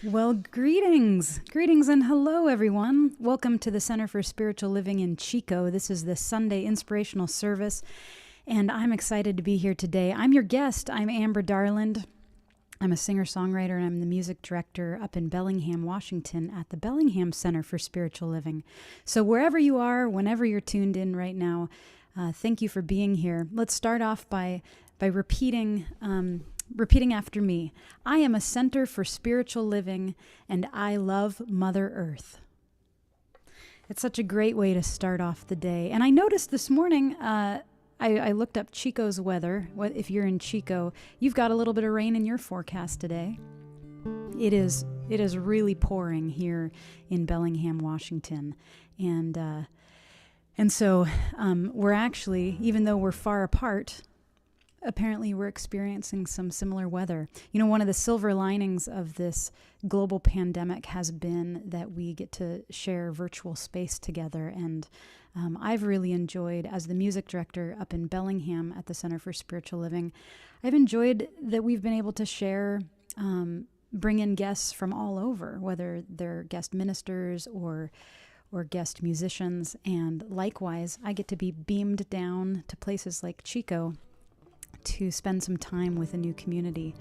Well, greetings, and hello, everyone. Welcome to the Center for Spiritual Living in Chico. This is the Sunday Inspirational Service, and I'm excited to be here today. I'm your guest. I'm Amber Darland. I'm a singer-songwriter, and I'm the music director up in Bellingham, Washington, at the Bellingham Center for Spiritual Living. So wherever you are, whenever you're tuned in right now, thank you for being here. Let's start off by repeating after me. I am a center for spiritual living, and I love Mother Earth. It's such a great way to start off the day. And I noticed this morning, I looked up Chico's weather. If you're in Chico, you've got a little bit of rain in your forecast today. It is really pouring here in Bellingham, Washington, and so we're actually, even though we're far apart, apparently we're experiencing some similar weather. You know, one of the silver linings of this global pandemic has been that we get to share virtual space together. And I've really enjoyed, as the music director up in Bellingham at the Center for Spiritual Living, I've enjoyed that we've been able to share, bring in guests from all over, whether they're guest ministers or guest musicians. And likewise, I get to be beamed down to places like Chico to spend some time with a new community.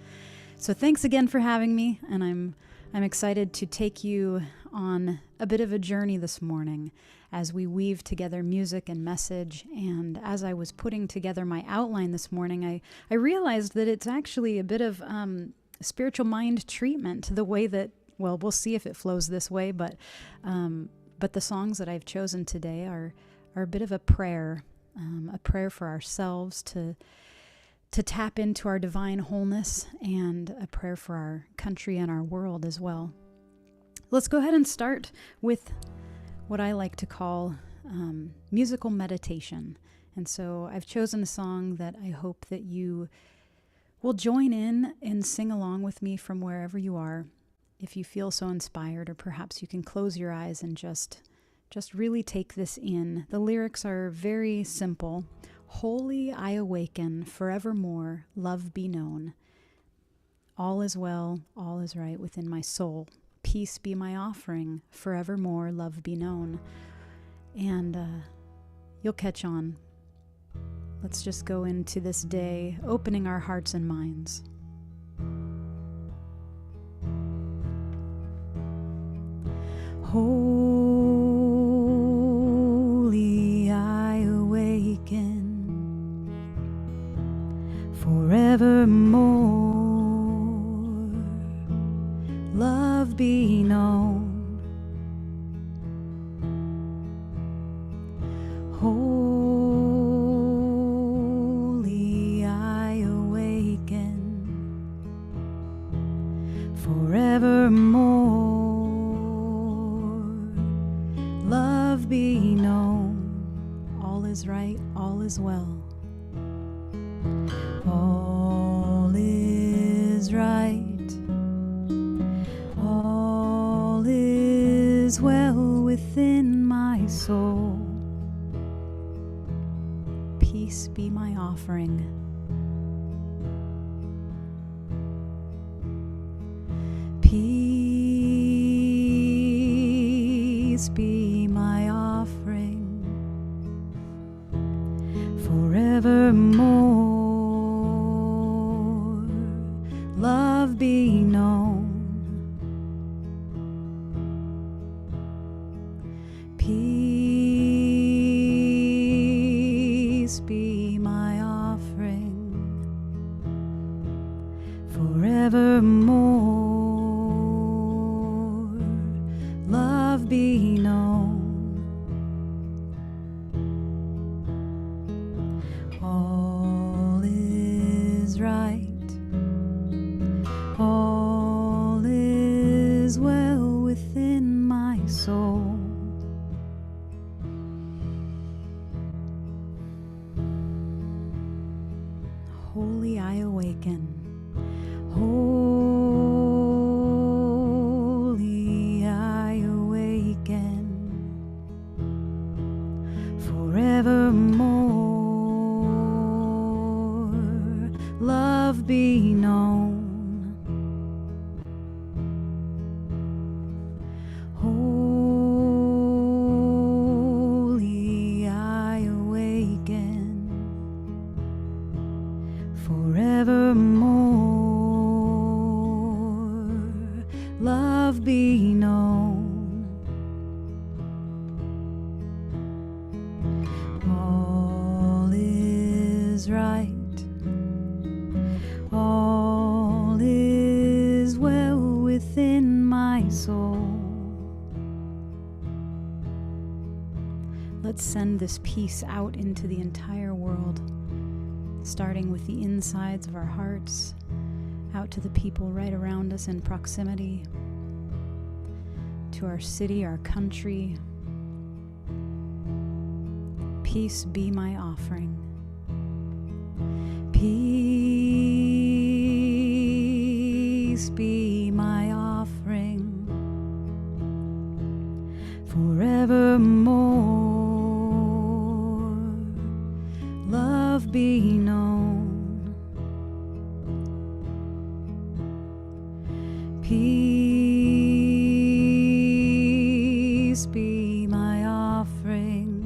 So thanks again for having me, and I'm excited to take you on a bit of a journey this morning as we weave together music and message. And as I was putting together my outline this morning, I realized that it's actually a bit of spiritual mind treatment, the way that, well, we'll see if it flows this way, but the songs that I've chosen today are a bit of a prayer for ourselves to tap into our divine wholeness, and a prayer for our country and our world as well. Let's go ahead and start with what I like to call musical meditation. And so I've chosen a song that I hope that you will join in and sing along with me from wherever you are, if you feel so inspired, or perhaps you can close your eyes and just really take this in. The lyrics are very simple. Holy I awaken, forevermore, love be known. All is well, all is right within my soul. Peace be my offering, forevermore, love be known. And you'll catch on. Let's just go into this day, opening our hearts and minds. Holy I awaken, forevermore, love be known. Holy I awaken, forevermore, love be known. All is right, all is well. All is right, all is well within my soul. Peace be my offering. Peace be my offering, forevermore. Love be known. Peace be my offering, forevermore. Love be known. All is right, all is well within my soul. Holy I awaken, holy let's send this peace out into the entire world, starting with the insides of our hearts, out to the people right around us in proximity, to our city, our country. Peace be my offering. Peace be my offering forevermore. Love be known. Peace be my offering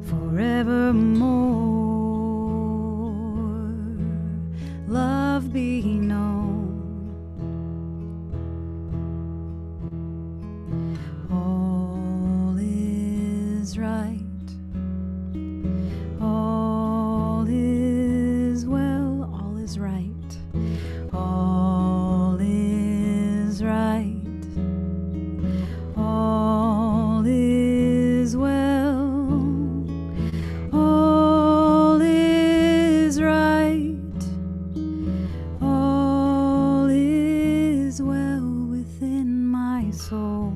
forevermore. Love be known. All is right. All is well. All is right. All is right. All is well. All is right. All is well within my soul.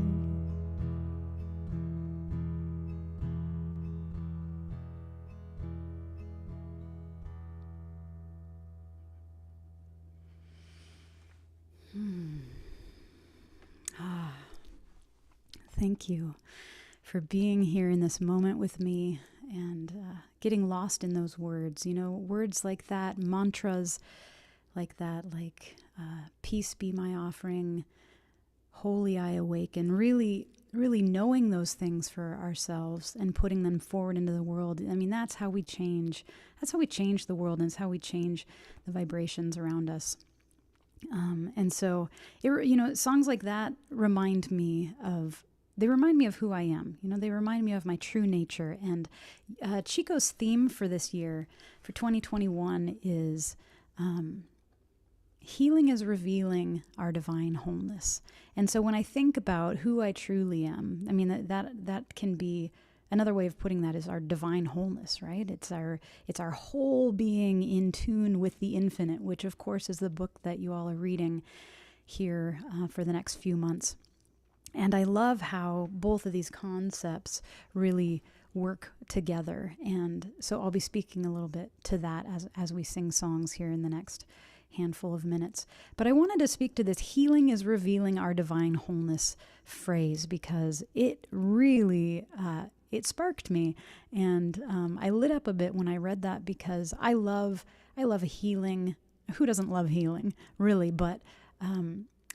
Thank you for being here in this moment with me and getting lost in those words. You know, words like that, mantras like that, like peace be my offering, holy I awaken, really knowing those things for ourselves and putting them forward into the world. I mean, that's how we change. That's how we change the world, and it's how we change the vibrations around us. And so, songs like that remind me of who I am. You know, they remind me of my true nature. And Chico's theme for this year, for 2021, is healing is revealing our divine wholeness. And so when I think about who I truly am, I mean, that can be another way of putting that is our divine wholeness, right? It's our whole being in tune with the infinite, which of course is the book that you all are reading here for the next few months. And I love how both of these concepts really work together. And so I'll be speaking a little bit to that as we sing songs here in the next handful of minutes. But I wanted to speak to this healing is revealing our divine wholeness phrase, because it really, it sparked me. And I lit up a bit when I read that, because I love healing. Who doesn't love healing, really? But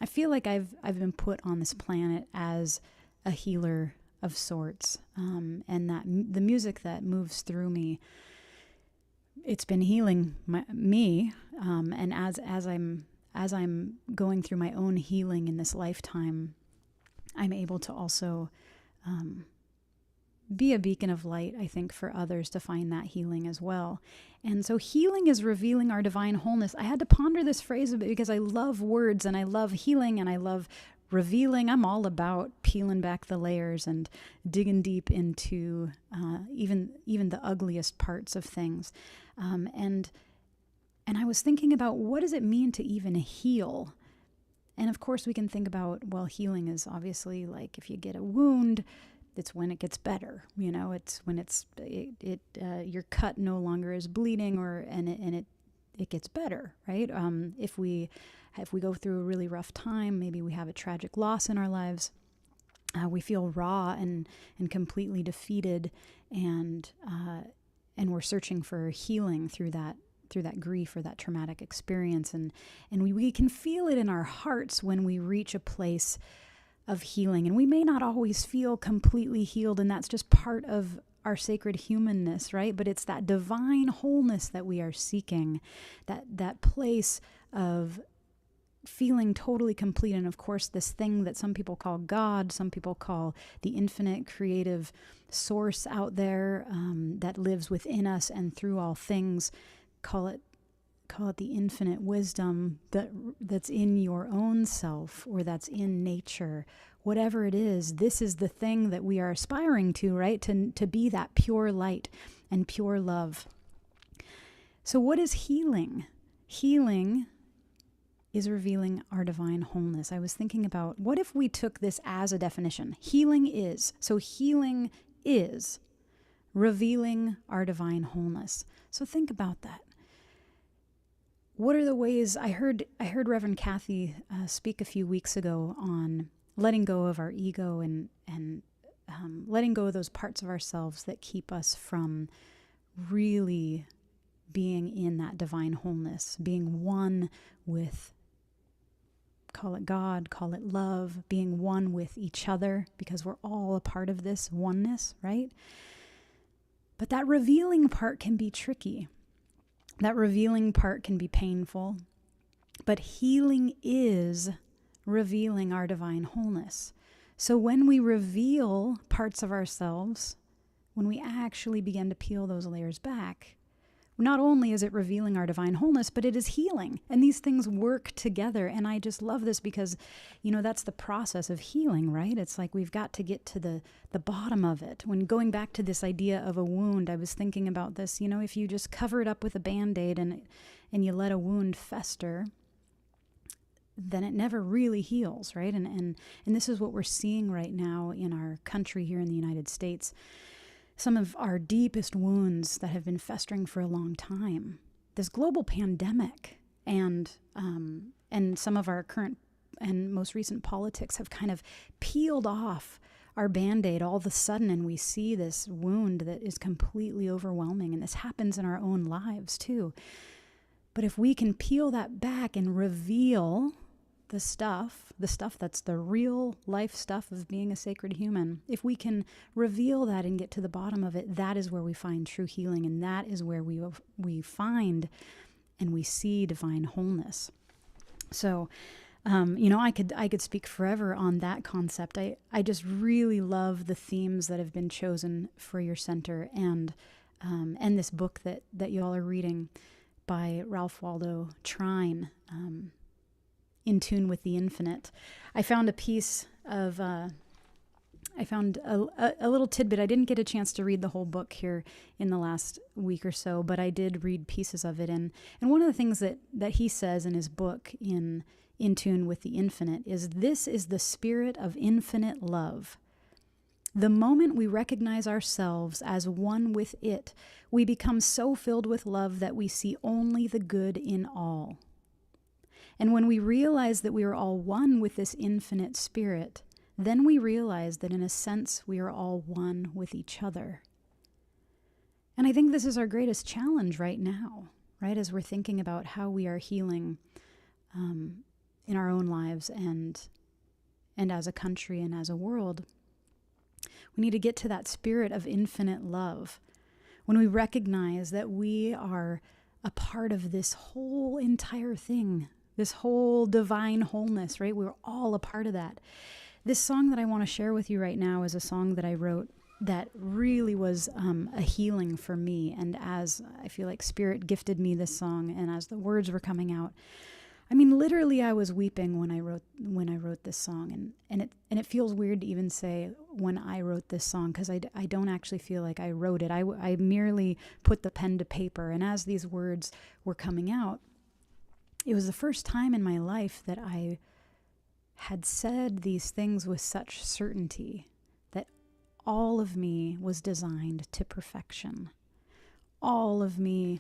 I feel like I've been put on this planet as a healer of sorts, and that the music that moves through me, it's been healing me, and as I'm going through my own healing in this lifetime, I'm able to also be a beacon of light, I think, for others to find that healing as well. And so healing is revealing our divine wholeness. I had to ponder this phrase a bit because I love words and I love healing and I love revealing. I'm all about peeling back the layers and digging deep into even the ugliest parts of things. And I was thinking about, what does it mean to even heal? And of course we can think about, well, healing is obviously like if you get a wound, it's when it gets better, you know, it's when your cut no longer is bleeding and it gets better, right? If we go through a really rough time, maybe we have a tragic loss in our lives, we feel raw and completely defeated, and we're searching for healing through that grief or that traumatic experience, and we can feel it in our hearts when we reach a place of healing. And we may not always feel completely healed, and that's just part of our sacred humanness, right? But it's that divine wholeness that we are seeking, that place of feeling totally complete. And of course, this thing that some people call God, some people call the infinite creative source out there that lives within us and through all things, call it call it the infinite wisdom that's in your own self or that's in nature, whatever it is, this is the thing that we are aspiring to, right? To be that pure light and pure love. So what is healing? Healing is revealing our divine wholeness. I was thinking about, what if we took this as a definition? Healing is revealing our divine wholeness. So think about that. What are the ways? I heard Reverend Kathy speak a few weeks ago on letting go of our ego and letting go of those parts of ourselves that keep us from really being in that divine wholeness, being one with, call it God, call it love, being one with each other, because we're all a part of this oneness, right? But that revealing part can be tricky. That revealing part can be painful. But healing is revealing our divine wholeness. So when we reveal parts of ourselves, when we actually begin to peel those layers back, not only is it revealing our divine wholeness, but it is healing. And these things work together. And I just love this because, that's the process of healing, right? It's like we've got to get to the bottom of it. When going back to this idea of a wound, I was thinking about this, if you just cover it up with a Band-Aid and you let a wound fester, then it never really heals, right? And this is what we're seeing right now in our country here in the United States. Some of our deepest wounds that have been festering for a long time. This global pandemic and some of our current and most recent politics have kind of peeled off our Band-Aid all of a sudden, and we see this wound that is completely overwhelming, and this happens in our own lives too. But if we can peel that back and reveal the stuff that's the real life stuff of being a sacred human, if we can reveal that and get to the bottom of it, that is where we find true healing, and that is where we find and we see divine wholeness. So, I could speak forever on that concept. I just really love the themes that have been chosen for your center, and this book that you all are reading by Ralph Waldo Trine, In Tune with the Infinite. I found a piece of, I found a little tidbit. I didn't get a chance to read the whole book here in the last week or so, but I did read pieces of it. And one of the things that he says in his book, In Tune with the Infinite, is this is the spirit of infinite love. The moment we recognize ourselves as one with it, we become so filled with love that we see only the good in all. And when we realize that we are all one with this infinite spirit, then we realize that in a sense we are all one with each other. And I think this is our greatest challenge right now, right? As we're thinking about how we are healing in our own lives and as a country and as a world. We need to get to that spirit of infinite love. When we recognize that we are a part of this whole entire thing, this whole divine wholeness, right? We're all a part of that. This song that I want to share with you right now is a song that I wrote that really was a healing for me. And as I feel like Spirit gifted me this song, and as the words were coming out, I mean, literally, I was weeping when I wrote this song, and it feels weird to even say when I wrote this song, because I don't actually feel like I wrote it. I merely put the pen to paper, and as these words were coming out, it was the first time in my life that I had said these things with such certainty, that all of me was designed to perfection. All of me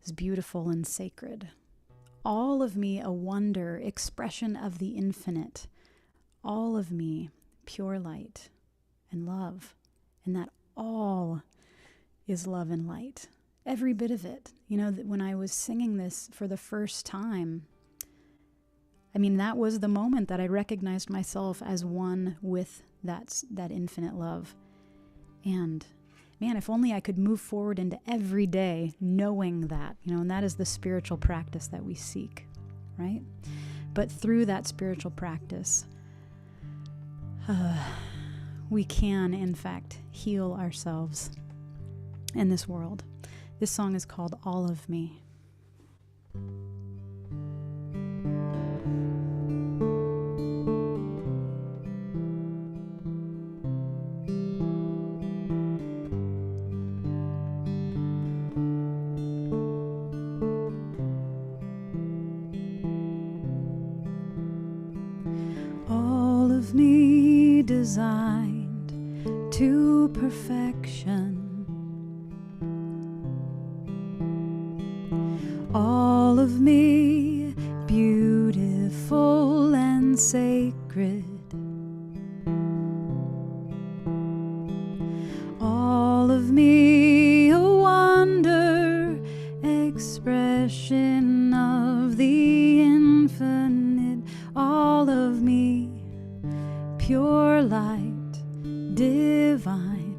is beautiful and sacred. All of me a wonder, expression of the infinite. All of me pure light and love. And that all is love and light. Every bit of it. That when I was singing this for the first time, I mean, that was the moment that I recognized myself as one with that infinite love. And man, if only I could move forward into every day knowing that, and that is the spiritual practice that we seek, right? But through that spiritual practice, we can, in fact, heal ourselves in this world. This song is called All of Me. designed to perfection. All of me beautiful and sacred. All of me a wonder, expression of the infinite. All of me pure light divine.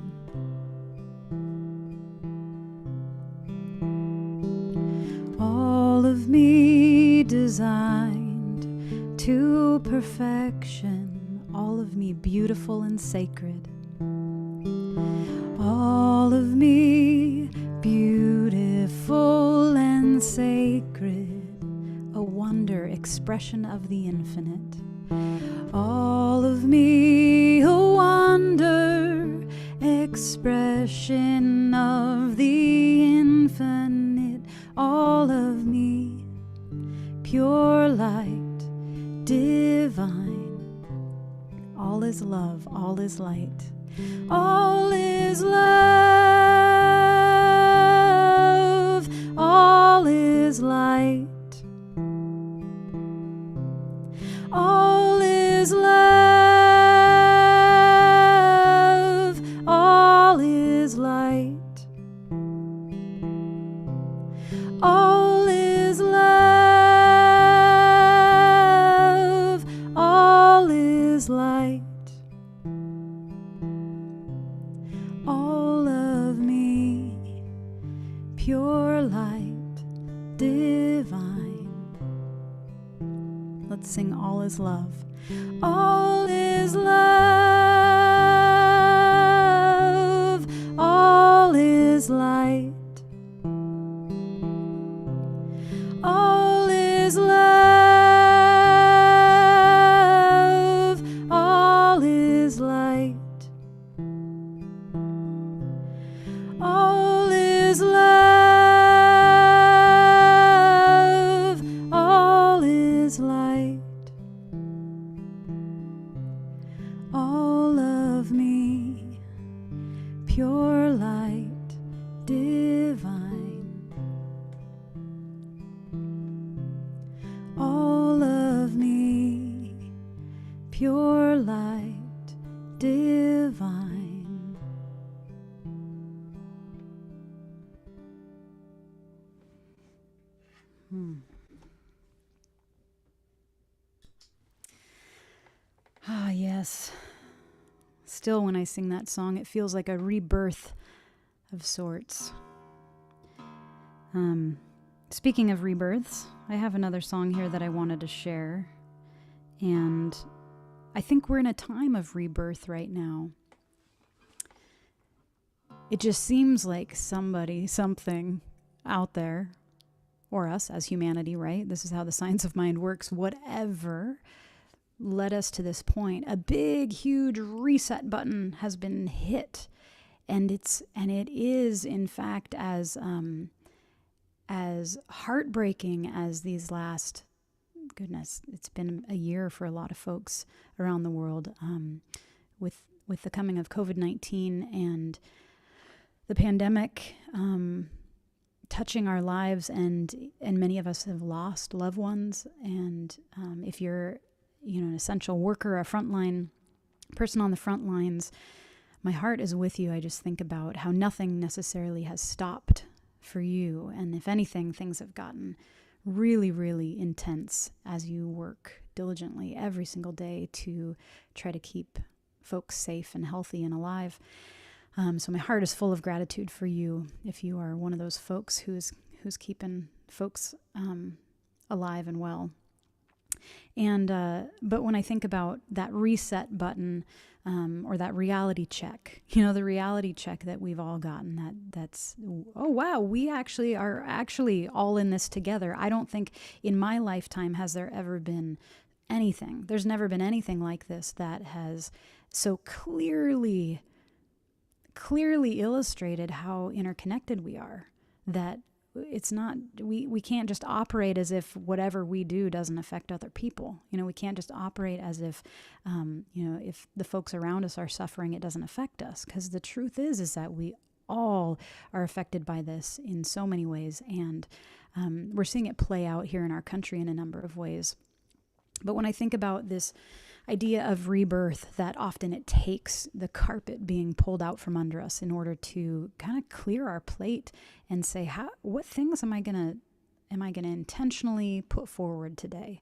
All of me designed to perfection. All of me beautiful and sacred. All of me beautiful and sacred, a wonder, expression of the infinite. All of me a wonder, expression of the infinite. All of me pure light divine. All is love, all is light. All is love, all is light. All is love, all is light. All is love, all is light. All of me, pure light divine. Let's sing All is Love. All is love, all is light. All is love, all is light. All is love, all is light. All of me, pure light divine. All of me, pure light divine. Ah, yes. Still, when I sing that song, it feels like a rebirth of sorts. Speaking of rebirths, I have another song here that I wanted to share. And I think we're in a time of rebirth right now. It just seems like somebody, something out there, or us as humanity, right? This is how the science of mind works. Whatever led us to this point, a big, huge reset button has been hit, and it is, in fact, as heartbreaking as these last, goodness, it's been a year for a lot of folks around the world, with the coming of COVID-19 and the pandemic touching our lives, and many of us have lost loved ones. And if you're an essential worker, a frontline person on the front lines, my heart is with you. I just think about how nothing necessarily has stopped for you. And if anything, things have gotten really, really intense as you work diligently every single day to try to keep folks safe and healthy and alive. So my heart is full of gratitude for you if you are one of those folks who's keeping folks alive and well. And but when I think about that reset button, or that reality check, the reality check that we've all gotten, that's, oh wow, we actually are all in this together. I don't think in my lifetime has there ever been anything. There's never been anything like this that has so clearly illustrated how interconnected we are, that it's not, we can't just operate as if whatever we do doesn't affect other people. We can't just operate as if, if the folks around us are suffering, it doesn't affect us. Because the truth is that we all are affected by this in so many ways. And we're seeing it play out here in our country in a number of ways. But when I think about this idea of rebirth, that often it takes the carpet being pulled out from under us in order to kind of clear our plate and say, what things am I gonna intentionally put forward today?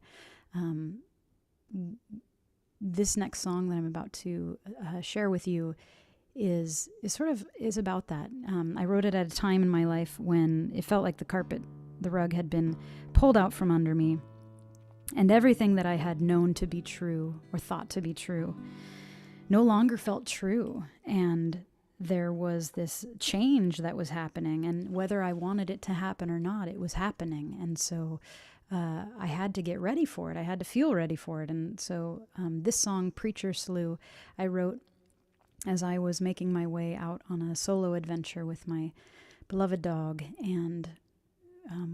This next song that I'm about to share with you is about that. I wrote it at a time in my life when it felt like the rug had been pulled out from under me. And everything that I had known to be true or thought to be true no longer felt true. And there was this change that was happening. And whether I wanted it to happen or not, it was happening. And so I had to get ready for it. I had to feel ready for it. And so this song, Preacher Slew, I wrote as I was making my way out on a solo adventure with my beloved dog. And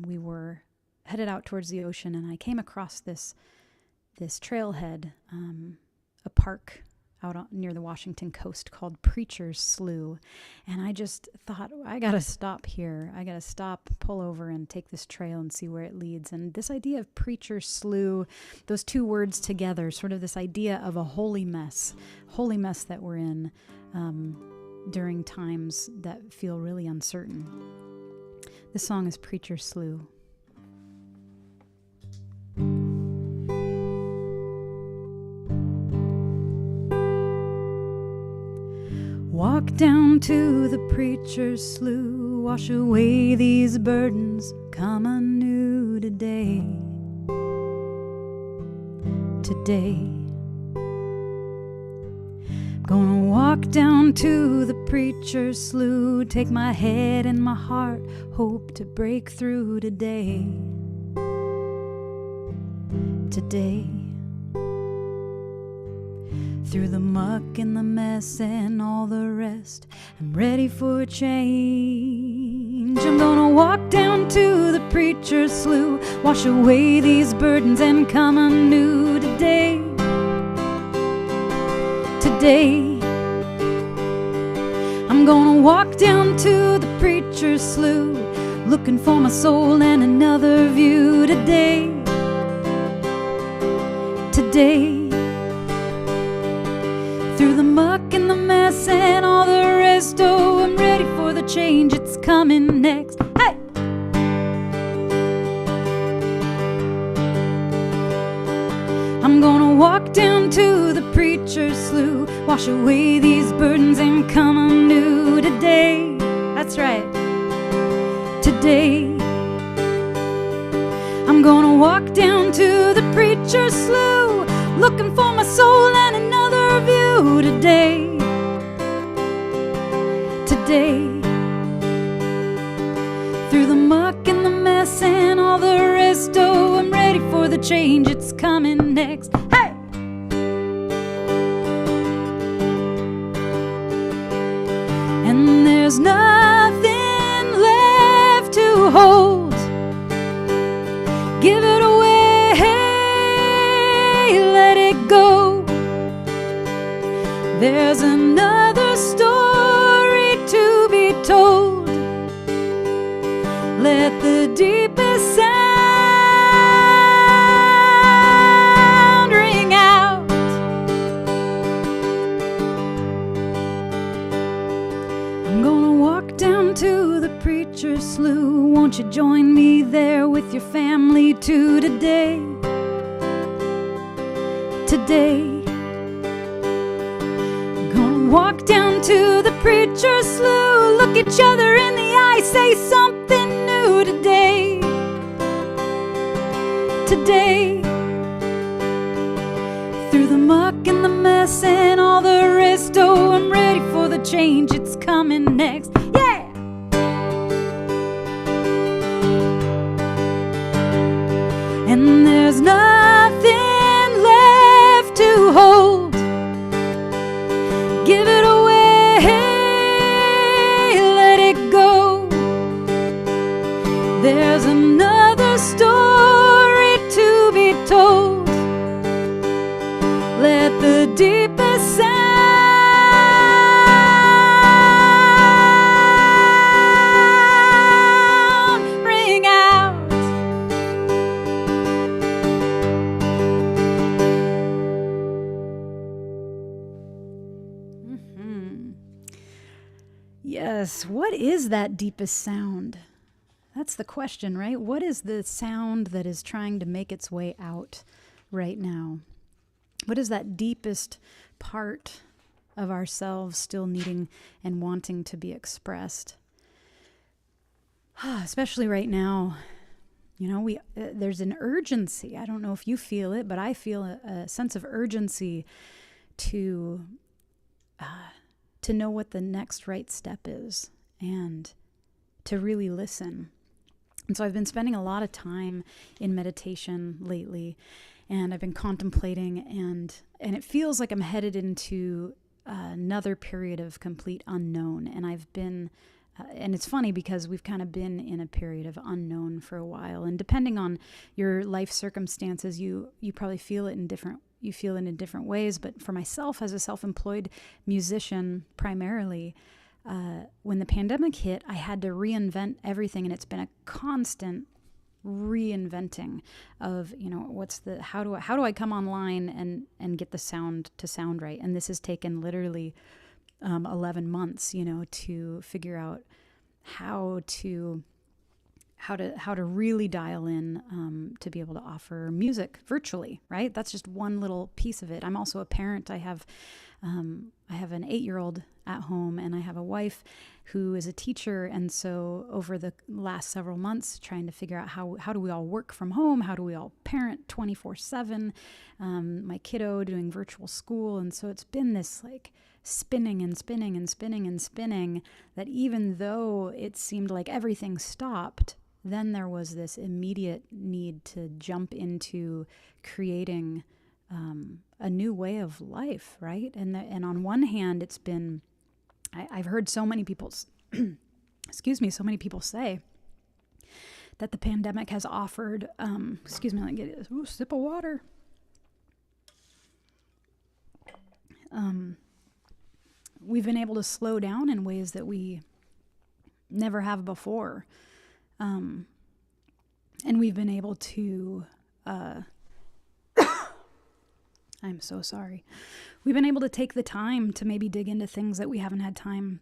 we were headed out towards the ocean, and I came across this trailhead, a park out near the Washington coast called Preacher's Slough. And I just thought, I got to stop here. I got to stop, pull over, and take this trail and see where it leads. And this idea of Preacher's Slough, those two words together, sort of this idea of a holy mess that we're in during times that feel really uncertain. This song is Preacher's Slough. Walk down to the preacher's slough, wash away these burdens, come anew today. Gonna walk down to the preacher's slough, take my head and my heart, hope to break through today. Through the muck and the mess and all the rest, I'm ready for a change. I'm gonna walk down to the preacher's slough, wash away these burdens and come anew today. I'm gonna walk down to the preacher's slough, looking for my soul and another view today. Through the muck and the mess and all the rest, oh, I'm ready for the change, it's coming next. Hey! I'm gonna walk down to the preacher's slough, wash away these burdens and come anew today. That's right. I'm gonna walk down to the preacher's slough, looking for my soul and another view today. Through the muck and the mess and all the rest, oh, I'm ready for the change, it's coming next. Hey! And there's nothing left to hold, give it away, let it go. There's another story to be told. Let the deepest sound ring out. I'm gonna walk down to the preacher's slough. Won't you join me there with your family too today? Walk down to the preacher's slough, look each other in the eye, say something new today. Through the muck and the mess and all the rest, oh, I'm ready for the change, it's coming next. Yeah! And there's nothing left to hold, give it away, let it go. deepest sound. Ring out. Yes, what is that deepest sound? That's the question, right? What is the sound that is trying to make its way out right now? What is that deepest part of ourselves still needing and wanting to be expressed? Especially right now, there's an urgency. I don't know if you feel it, but I feel a sense of urgency to know what the next right step is and to really listen. And so I've been spending a lot of time in meditation lately, and I've been contemplating, and it feels like I'm headed into another period of complete unknown. And I've been, and it's funny because we've kind of been in a period of unknown for a while. And depending on your life circumstances, you probably feel it in different ways. But for myself, as a self-employed musician primarily, when the pandemic hit, I had to reinvent everything, and it's been a constant reinventing of, how do I come online and get the sound to sound right. And this has taken literally 11 months, to figure out how to really dial in to be able to offer music virtually, right? That's just one little piece of it. I'm also a parent. I have an 8-year-old at home, and I have a wife who is a teacher. And so over the last several months, trying to figure out how do we all work from home? How do we all parent 24/7? My kiddo doing virtual school. And so it's been this like spinning and spinning and spinning and spinning, that even though it seemed like everything stopped, then there was this immediate need to jump into creating a new way of life, right? And on one hand, it's been, I've heard so many people, so many people say that the pandemic has offered, let me get a sip of water. We've been able to slow down in ways that we never have before. And we've been able to, I'm so sorry. We've been able to take the time to maybe dig into things that we haven't had time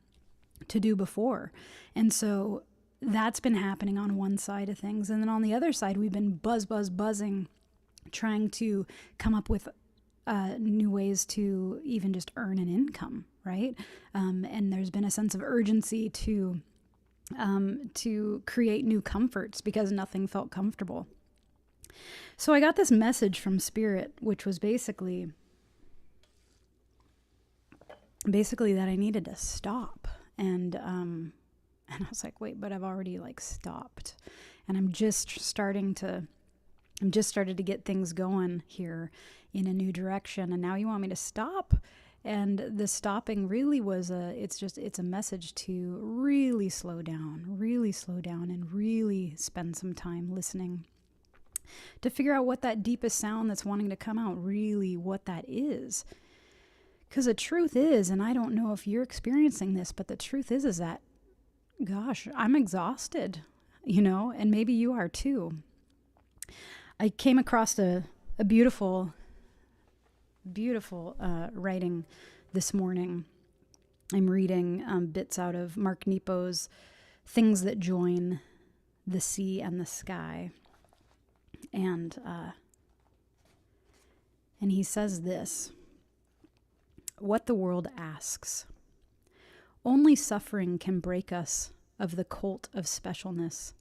to do before. And so that's been happening on one side of things. And then on the other side, we've been buzzing, trying to come up with new ways to even just earn an income, right? And there's been a sense of urgency to create new comforts because nothing felt comfortable. So I got this message from Spirit, which was basically that I needed to stop. And I was like, wait, but I've already stopped. And I'm just started to get things going here in a new direction. And now you want me to stop? And the stopping really was it's a message to really slow down and really spend some time listening to figure out what that deepest sound that's wanting to come out, really what that is. Because the truth is, and I don't know if you're experiencing this, but the truth is that, gosh, I'm exhausted, and maybe you are too. I came across a beautiful writing this morning. I'm reading bits out of Mark Nepo's Things That Join the Sea and the Sky. And he says this: what the world asks. Only suffering can break us of the cult of specialness.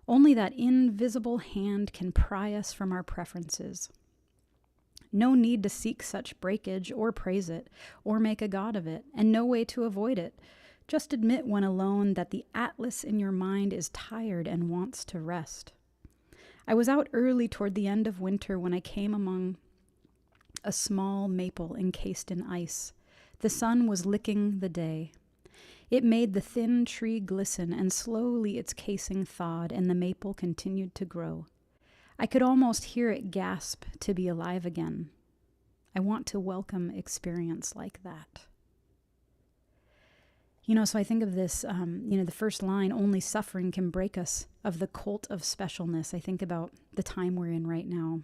Only that invisible hand can pry us from our preferences. No need to seek such breakage or praise it or make a god of it, and no way to avoid it. Just admit when alone that the atlas in your mind is tired and wants to rest. I was out early toward the end of winter when I came among a small maple encased in ice. The sun was licking the day. It made the thin tree glisten, and slowly its casing thawed, and the maple continued to grow. I could almost hear it gasp to be alive again. I want to welcome experience like that. So I think of this, the first line, only suffering can break us of the cult of specialness. I think about the time we're in right now.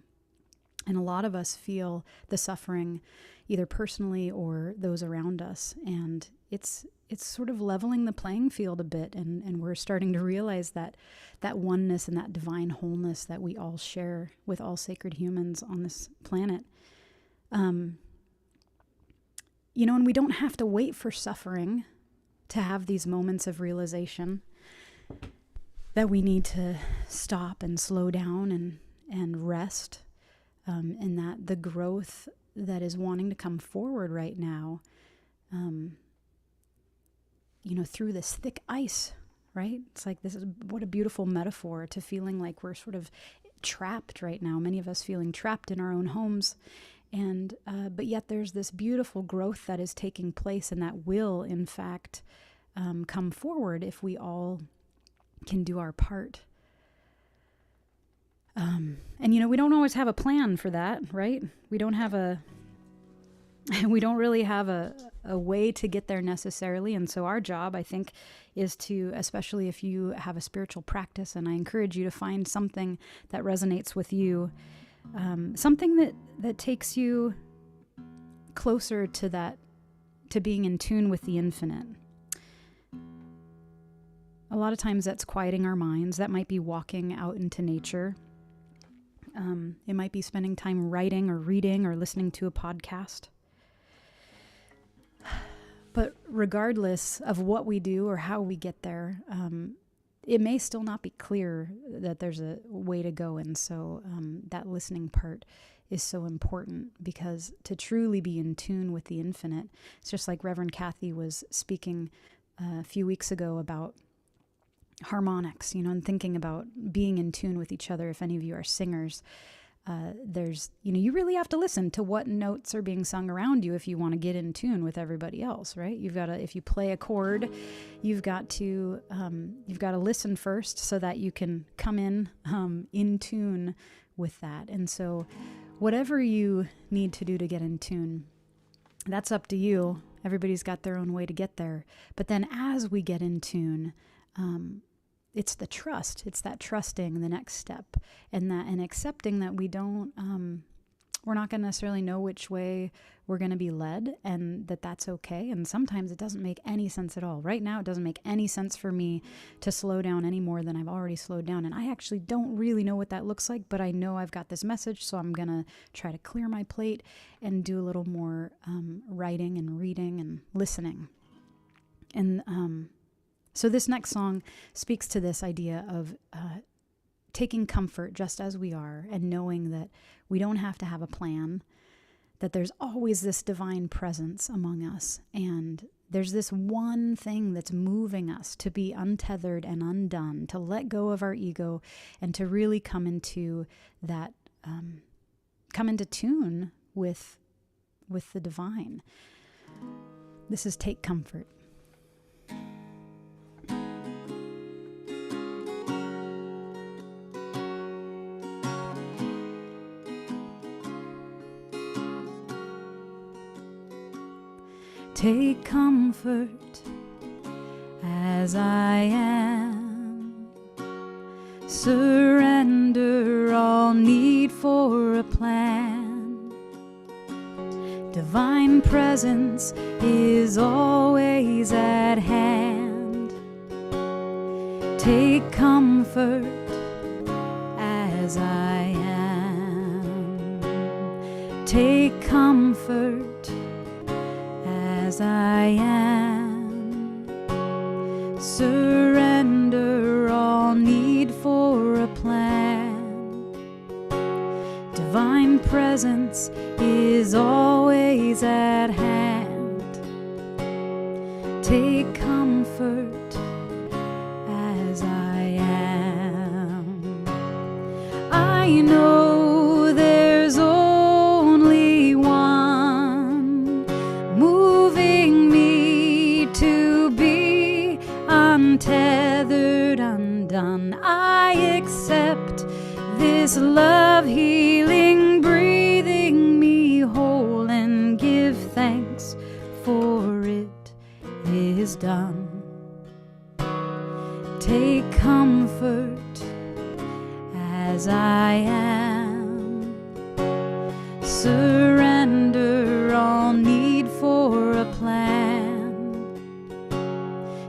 And a lot of us feel the suffering either personally or those around us. And it's sort of leveling the playing field a bit. And we're starting to realize that oneness and that divine wholeness that we all share with all sacred humans on this planet. And we don't have to wait for suffering to have these moments of realization that we need to stop and slow down and rest, and that the growth that is wanting to come forward right now, through this thick ice, right? It's like, this is what a beautiful metaphor to feeling like we're sort of trapped right now. Many of us feeling trapped in our own homes. And but yet there's this beautiful growth that is taking place, and that will, in fact, come forward if we all can do our part. And we don't always have a plan for that, right? We don't really have a way to get there necessarily. And so our job, I think, is to, especially if you have a spiritual practice, and I encourage you to find something that resonates with you, something that takes you closer to being in tune with the infinite. A lot of times that's quieting our minds. That might be walking out into nature. It might be spending time writing or reading or listening to a podcast. But regardless of what we do or how we get there, it may still not be clear that there's a way to go. And so that listening part is so important, because to truly be in tune with the infinite, it's just like Reverend Kathy was speaking a few weeks ago about harmonics, and thinking about being in tune with each other. If any of you are singers, there's, you really have to listen to what notes are being sung around you if you want to get in tune with everybody else, right? You've got to, if you play a chord, you've got to listen first so that you can come in tune with that. And so whatever you need to do to get in tune, that's up to you. Everybody's got their own way to get there. But then as we get in tune, it's the trust. It's that trusting the next step, and accepting that we don't, we're not going to necessarily know which way we're going to be led, and that's okay. And sometimes it doesn't make any sense at all. Right now, it doesn't make any sense for me to slow down any more than I've already slowed down. And I actually don't really know what that looks like, but I know I've got this message, so I'm going to try to clear my plate and do a little more writing and reading and listening. And so this next song speaks to this idea of taking comfort just as we are, and knowing that we don't have to have a plan, that there's always this divine presence among us, and there's this one thing that's moving us to be untethered and undone, to let go of our ego, and to really come into that, come into tune with the divine. This is Take Comfort. Take comfort as I am. Surrender all need for a plan. Divine presence is always at hand. Take comfort as I am. Take comfort as I am. Surrender all need for a plan. Divine presence is always at hand. Take comfort as I am. I know there's only one moving me to be untethered, undone. I accept this love healing, breathing me whole Take comfort as I am. Surrender all need for a plan.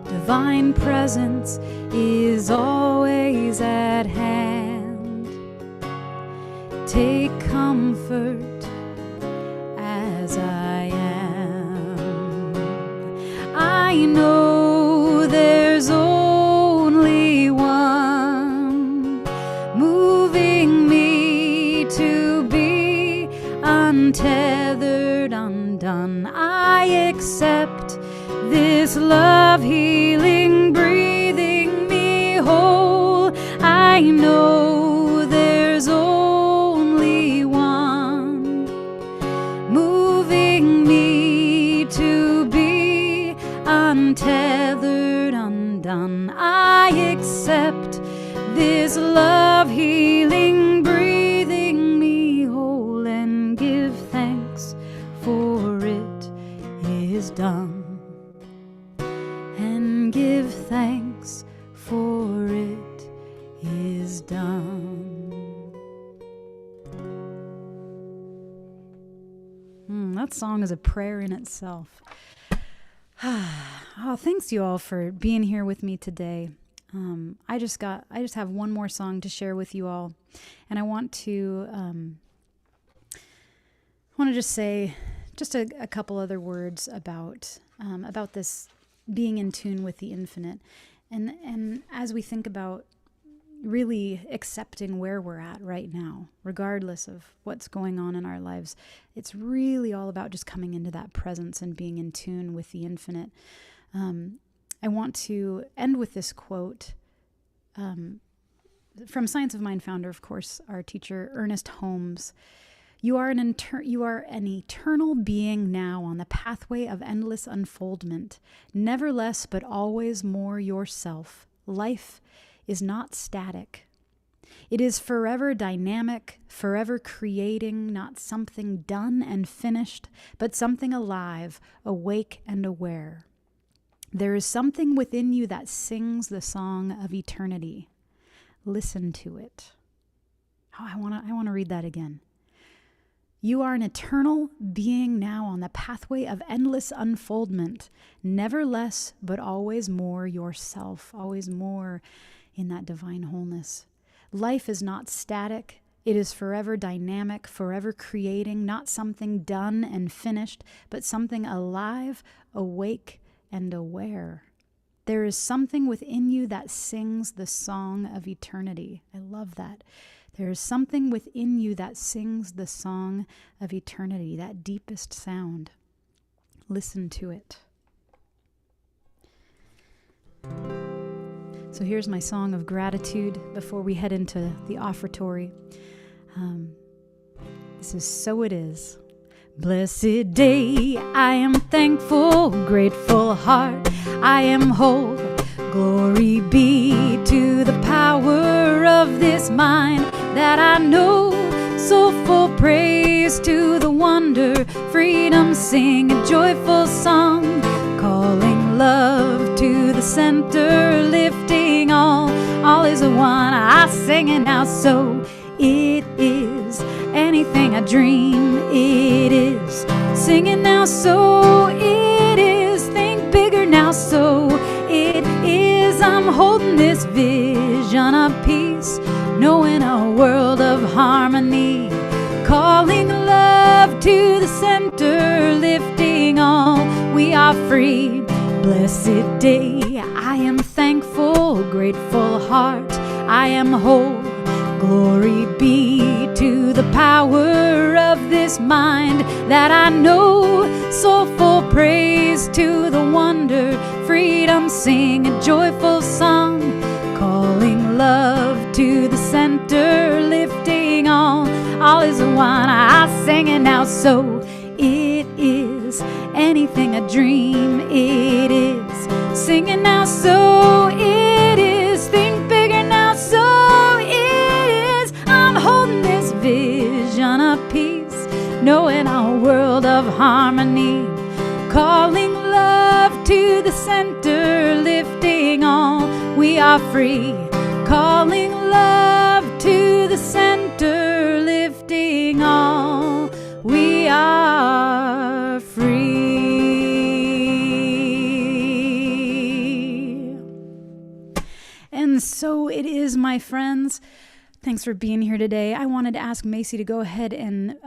Divine presence is always at hand. Take comfort as I am. I know there's only one moving me to be untethered, undone. I accept this love healing, breathing me whole. I know there's only one moving me to be untethered, undone. I accept this love healing, breathing me whole, and give thanks for it is done. And give thanks for it is done. That song is a prayer in itself. Oh, thanks you all for being here with me today. I just have one more song to share with you all, and I want to just say just a couple other words about this being in tune with the infinite, and as we think about really accepting where we're at right now, regardless of what's going on in our lives, it's really all about just coming into that presence and being in tune with the infinite. I want to end with this quote from Science of Mind founder, of course, our teacher, Ernest Holmes. You are an eternal being now on the pathway of endless unfoldment, never less but always more yourself. Life is not static. It is forever dynamic, forever creating, not something done and finished, but something alive, awake and aware. There is something within you that sings the song of eternity. Listen to it. Oh, I want to read that again. You are an eternal being now on the pathway of endless unfoldment, never less but always more yourself, always more in that divine wholeness. Life is not static. It is forever dynamic, forever creating, not something done and finished, but something alive, awake, and aware. There is something within you that sings the song of eternity. I love that. There is something within you that sings the song of eternity, that deepest sound. Listen to it. So here's my song of gratitude before we head into the offertory. This is So It Is. Blessed day, I am thankful, grateful heart, I am whole. Glory be to the power of this mind that I know. Soulful praise to the wonder, freedom, sing a joyful song. Calling love to the center, lifting all is one. I sing it now, so it is. Anything I dream, it is. Singing now, so it is. Think bigger now, so it is. I'm holding this vision of peace, knowing a world of harmony. Calling love to the center, lifting all. We are free. Blessed day, I am thankful, grateful heart, I am whole. Glory be to the power of this mind that I know. Soulful praise to the wonder, freedom, sing a joyful song. Calling love to the center, lifting all is one. I sing it now, so it is. Anything I dream, it is. Singing now, so it is. Think bigger now, so it is. I'm holding this vision of peace, knowing our world of harmony. Calling love to the center, lifting all. We we are free, calling love to the center, lifting all. We are free. And so it is, my friends. Thanks for being here today. I wanted to ask Macy to go ahead and